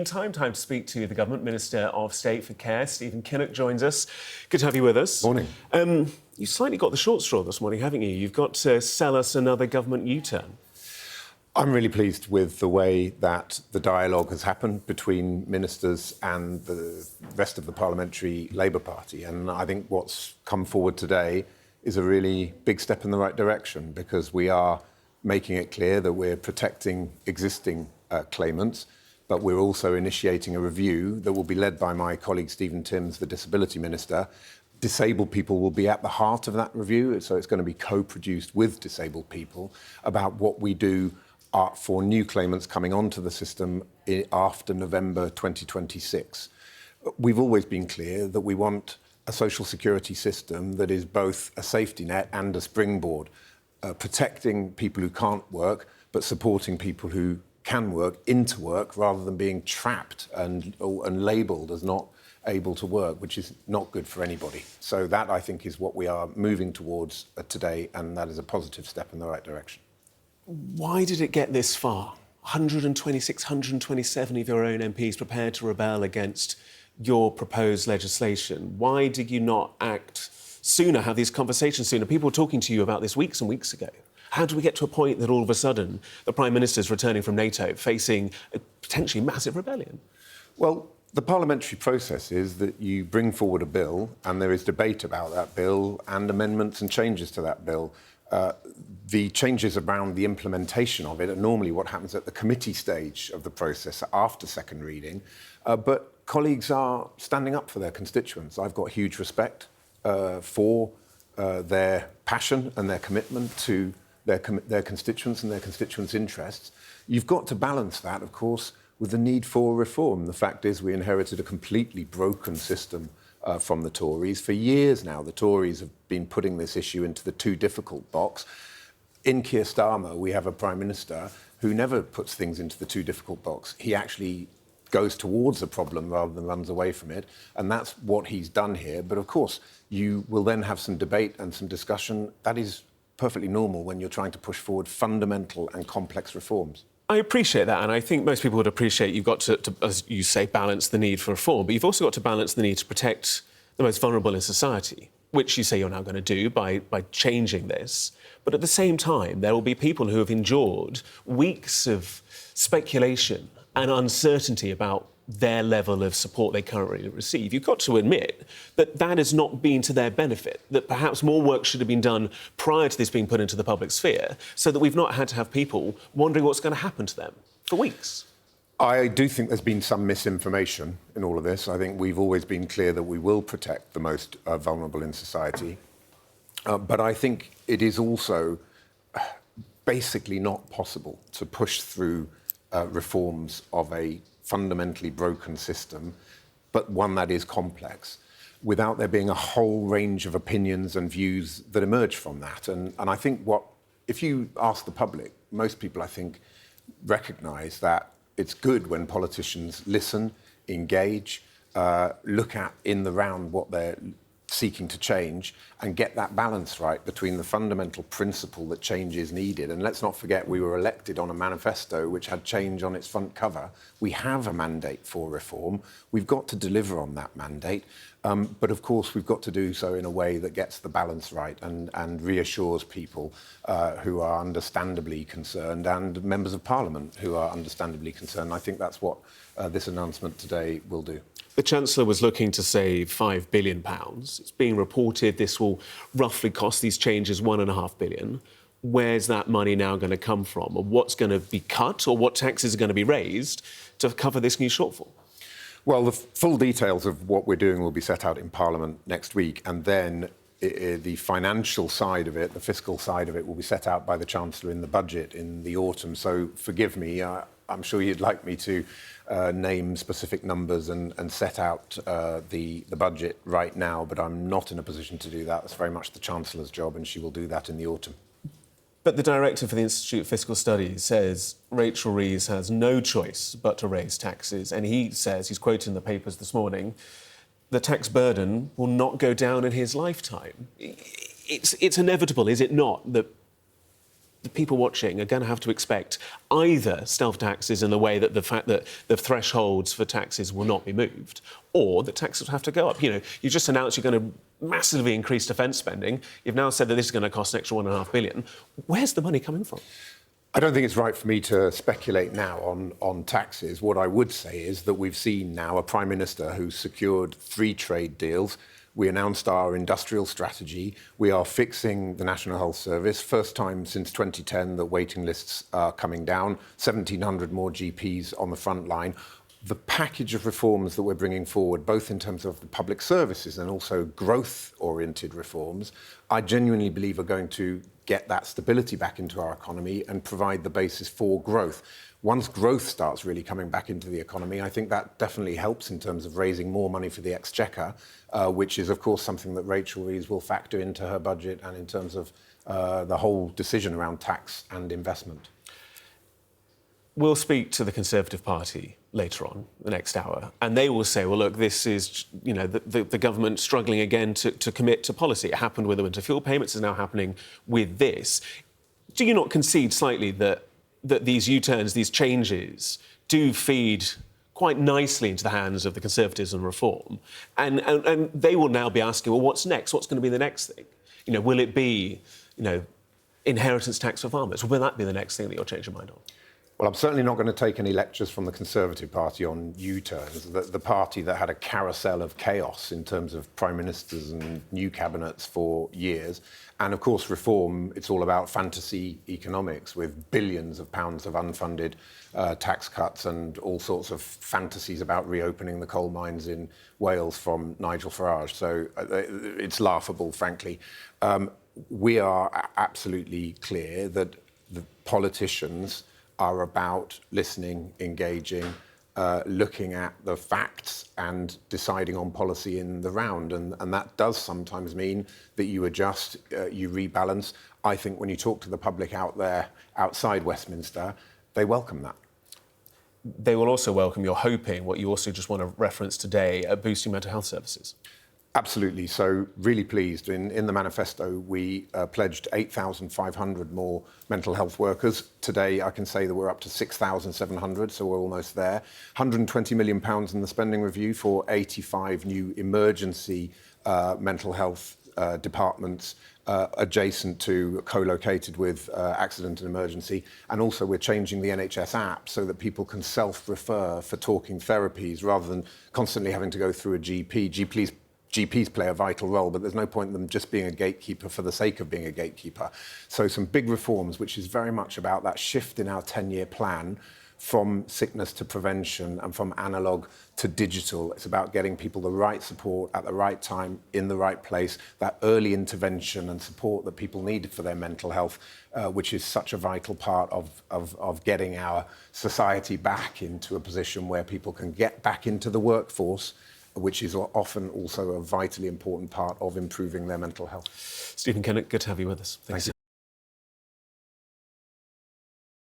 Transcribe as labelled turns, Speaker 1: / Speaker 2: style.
Speaker 1: Time to speak to the Government Minister of State for Care, Stephen Kinnock, joins us. Good to have you with us.
Speaker 2: Morning.
Speaker 1: You slightly got the short straw this morning, haven't you? You've got to sell us another government U-turn.
Speaker 2: I'm really pleased with the way that the dialogue has happened between ministers and the rest of the Parliamentary Labour Party. And I think what's come forward today is a really big step in the right direction, because we are making it clear that we're protecting existing claimants, but we're also initiating a review that will be led by my colleague Stephen Timms, the Disability Minister. Disabled people will be at the heart of that review, so it's going to be co-produced with disabled people about what we do for new claimants coming onto the system after November 2026. We've always been clear that we want a social security system that is both a safety net and a springboard, protecting people who can't work, but supporting people who can work into work, rather than being trapped and labelled as not able to work, which is not good for anybody. So that, I think, is what we are moving towards today, and that is a positive step in the right direction.
Speaker 1: Why did it get this far? 126, 127 of your own MPs prepared to rebel against your proposed legislation. Why did you not act sooner, have these conversations sooner? People were talking to you about this weeks and weeks ago. How do we get to a point that all of a sudden the Prime Minister's returning from NATO facing a potentially massive rebellion?
Speaker 2: Well, the parliamentary process is that you bring forward a bill and there is debate about that bill and amendments and changes to that bill. The changes around the implementation of it are normally what happens at the committee stage of the process after second reading. But colleagues are standing up for their constituents. I've got huge respect for their passion and their commitment to their constituents and their constituents' interests. You've got to balance that, of course, with the need for reform. The fact is, we inherited a completely broken system from the Tories. For years now, the Tories have been putting this issue into the too difficult box. In Keir Starmer, we have a Prime Minister who never puts things into the too difficult box. He actually goes towards the problem rather than runs away from it, and that's what he's done here. But of course, you will then have some debate and some discussion. That is perfectly normal when you're trying to push forward fundamental and complex reforms.
Speaker 1: I appreciate that, and I think most people would appreciate you've got to, as you say, balance the need for reform, but you've also got to balance the need to protect the most vulnerable in society, which you say you're now going to do by changing this. But at the same time, there will be people who have endured weeks of speculation and uncertainty about their level of support they currently receive. You've got to admit that that has not been to their benefit, that perhaps more work should have been done prior to this being put into the public sphere, so that we've not had to have people wondering what's going to happen to them for weeks.
Speaker 2: I do think there's been some misinformation in all of this. I think we've always been clear that we will protect the most vulnerable in society. But I think it is also basically not possible to push through reforms of a fundamentally broken system, but one that is complex, without there being a whole range of opinions and views that emerge from that. And I think if you ask the public, most people, I think, recognise that it's good when politicians listen, engage, look at in the round what they're seeking to change, and get that balance right between the fundamental principle that change is needed. And let's not forget, we were elected on a manifesto which had change on its front cover. We have a mandate for reform. We've got to deliver on that mandate. But of course, we've got to do so in a way that gets the balance right and reassures people who are understandably concerned, and members of Parliament who are understandably concerned. I think that's what this announcement today will do.
Speaker 1: The Chancellor was looking to save £5 billion. It's being reported this will roughly cost these changes £1.5 billion. Where's that money now going to come from? And what's going to be cut, or what taxes are going to be raised to cover this new shortfall?
Speaker 2: Well, the full details of what we're doing will be set out in Parliament next week, and then the financial side of it, the fiscal side of it, will be set out by the Chancellor in the budget in the autumn. So forgive me, I'm sure you'd like me to name specific numbers and set out the budget right now, but I'm not in a position to do that. That's very much the Chancellor's job, and she will do that in the autumn.
Speaker 1: But the director for the Institute of Fiscal Studies says Rachel Reeves has no choice but to raise taxes. And he says, he's quoted in the papers this morning, the tax burden will not go down in his lifetime. It's inevitable, is it not, that the people watching are going to have to expect either stealth taxes in the way that the fact that the thresholds for taxes will not be moved, or that taxes will have to go up. You know, you just announced you're going to massively increase defence spending. You've now said that this is going to cost an extra £1.5 billion. Where's the money coming from?
Speaker 2: I don't think it's right for me to speculate now on taxes. What I would say is that we've seen now a Prime Minister who's secured 3 trade deals. We announced our industrial strategy. We are fixing the National Health Service. First time since 2010 that waiting lists are coming down. 1,700 more GPs on the front line. The package of reforms that we're bringing forward, both in terms of the public services and also growth-oriented reforms, I genuinely believe are going to get that stability back into our economy and provide the basis for growth. Once growth starts really coming back into the economy, I think that definitely helps in terms of raising more money for the Exchequer, which is, of course, something that Rachel Reeves will factor into her budget and in terms of the whole decision around tax and investment.
Speaker 1: We'll speak to the Conservative Party later on, the next hour, and they will say, well, look, this is, you know, the government struggling again to commit to policy. It happened with the winter fuel payments, it's now happening with this. Do you not concede slightly that these U-turns, these changes, do feed quite nicely into the hands of the Conservatives and Reform? And they will now be asking, well, what's next? What's going to be the next thing? You know, will it be, you know, inheritance tax for farmers? Will that be the next thing that you'll change your mind on?
Speaker 2: Well, I'm certainly not going to take any lectures from the Conservative Party on U-turns, the party that had a carousel of chaos in terms of prime ministers and new cabinets for years. And, of course, Reform, it's all about fantasy economics with billions of pounds of unfunded tax cuts and all sorts of fantasies about reopening the coal mines in Wales from Nigel Farage. So it's laughable, frankly. We are absolutely clear that the politicians are about listening, engaging, looking at the facts and deciding on policy in the round. And that does sometimes mean that you adjust, you rebalance. I think when you talk to the public out there, outside Westminster, they welcome that.
Speaker 1: They will also welcome, you're hoping, what you also just want to reference today, boosting mental health services.
Speaker 2: Absolutely. So really pleased. In the manifesto, we pledged 8,500 more mental health workers. Today, I can say that we're up to 6,700, so we're almost there. £120 million in the spending review for 85 new emergency mental health departments adjacent to, co-located with accident and emergency. And also we're changing the NHS app so that people can self-refer for talking therapies rather than constantly having to go through a GP. GPs play a vital role, but there's no point in them just being a gatekeeper for the sake of being a gatekeeper. So some big reforms, which is very much about that shift in our 10-year plan from sickness to prevention and from analogue to digital. It's about getting people the right support at the right time, in the right place, that early intervention and support that people need for their mental health, which is such a vital part of getting our society back into a position where people can get back into the workforce, which is often also a vitally important part of improving their mental health.
Speaker 1: Stephen Kinnock, good to have you with us. Thanks.